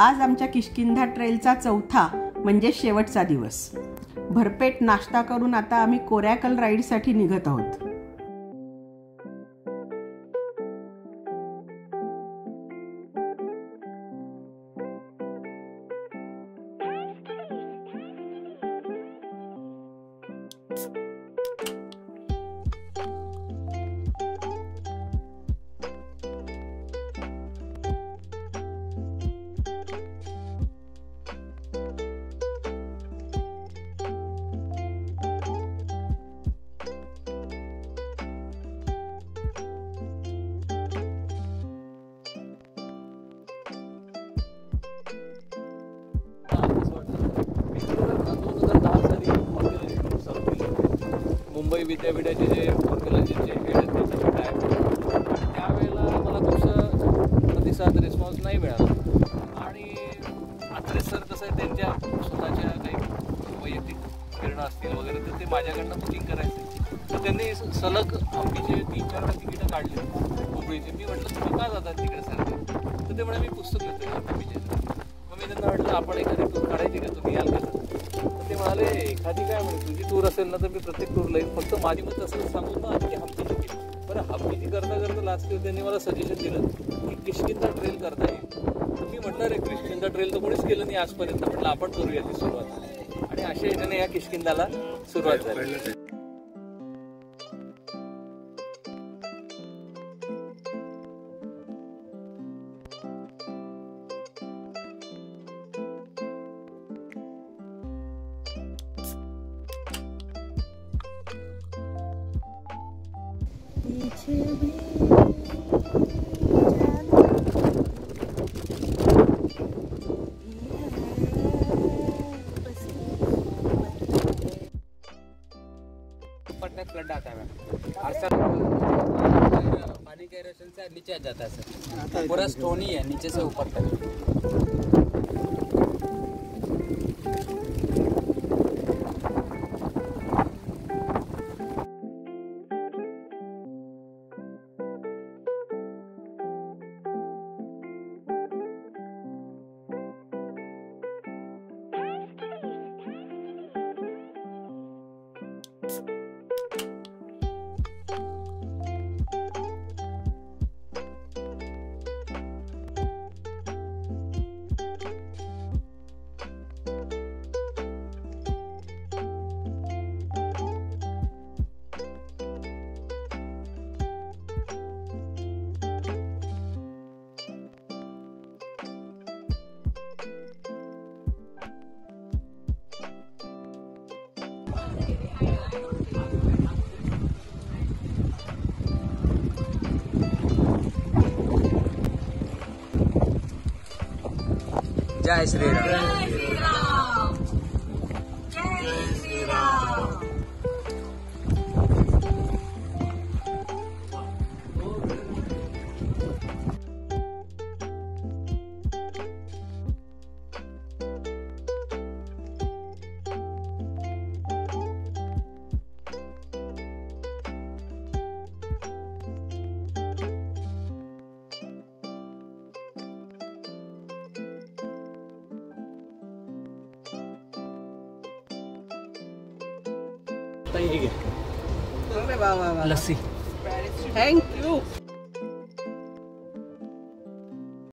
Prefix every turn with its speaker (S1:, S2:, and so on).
S1: आज आमच्या किष्किंधा ट्रेलचा चौथा म्हणजे शेवटचा दिवस. भरपेट नाश्ता करून आता आम्ही कोरॅकल राईडसाठी निघत आहोत.
S2: मुंबई विद्यापीठाचे जे फॉर्म्युलॉजीचे हेड आहेत त्याचे भेट आहे. त्यावेळेला मला कुठचा प्रतिसाद रिस्पॉन्स नाही मिळाला आणि आत्रे सर कसं आहे त्यांच्या स्वतःच्या काही वैयक्तिक प्रेरणा असतील वगैरे तर ते माझ्याकडनं बुकिंग करायचे. तर त्यांनी सलग हंपीचे 3-4 तिकीटं काढली मुंबईचे. मी म्हटलं तुम्ही का जातात तिकडे सर? तर ते म्हणे मी पुस्तक लिहितो हंपीचे. मग मी त्यांना म्हटलं आपण एखादी टूर काढायची का, तुम्ही याल का? ते म्हणाले एखादी काय म्हणे तुझी टूर असेल ना तर मी प्रत्येक टूरला येईल, फक्त माझी मत असं सांगून ना आधी हंपीची केली. बरं हंपीची करता करता लास्ट इयर त्यांनी मला सजेशन दिलं की किष्किंधा ट्रेल करता येईल. मी म्हटलं रे किष्किंधा ट्रेल तर कोणीच केलं नाही आजपर्यंत, म्हटलं आपण करूया ती सुरुवात. आणि अशा ह्याच्याने या किष्किंधाला सुरुवात झाली.
S3: फ्लड आता है पानी के एरोशन से नीचे आ जाता है सर. पूरा स्टोन ही है नीचे से ऊपर तक. जय श्री राम. जय श्री राम.
S1: लस्सी. Thank you.